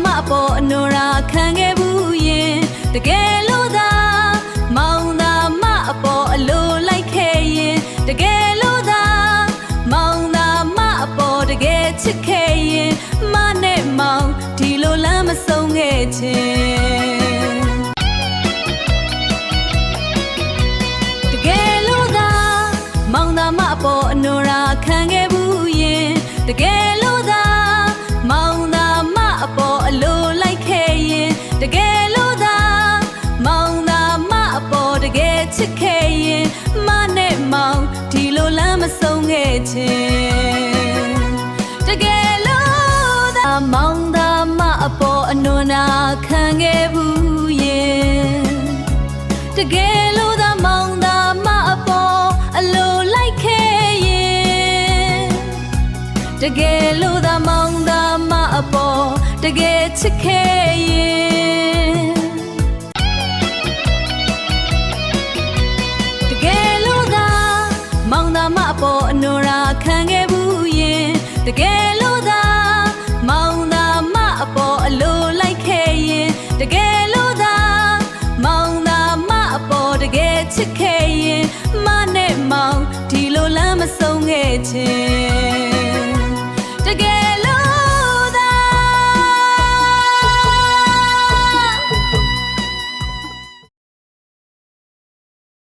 မအပေါ်အနိုရာခံခဲ့ဘူးရင်တကယ်လို့သာမောင်သာမအပေါ်အလိုလိုက်ခဲ့ရင်တကယ်လို့သာမောင်သာမအပေါ်တကယ်ချစ်ခဲ့ရင်မနဲ့မောင်ဒီလိုလမ်းမဆုံးခဲ့ခြင်းတကယ်လို့သာမောင်သာမအပေါ်အနိုရာခံခဲ့ဘူးရင်တကယ်လို့သာမောင်သာမအပေါ်အလိုလိုက်ခဲ့ရင်တကယ်လို့သာမောင်သာမအပေါ်တကယ်ချစ်ခဲ့ရင်မနဲ့မောင်ဒီလိုလမ်းမဆုံးခဲ့ခြင်းတကယ်လို့သာမောင်သာမအပေါ်အနွမ်းနာခံခဲ့ဘူးရင်တကယ်လို့သာမောင်သာမအပေါ်အလိုလိုက်ခဲ့ရင်တကယ်လို့သာမောင်သာမအပေါ်တကယ်ချစ်ခဲ့ရင်တကယ်လို့သာမောင်သာမအပေါ်အနွမ်းရာခံခဲ့ဘူးရင်တကယ်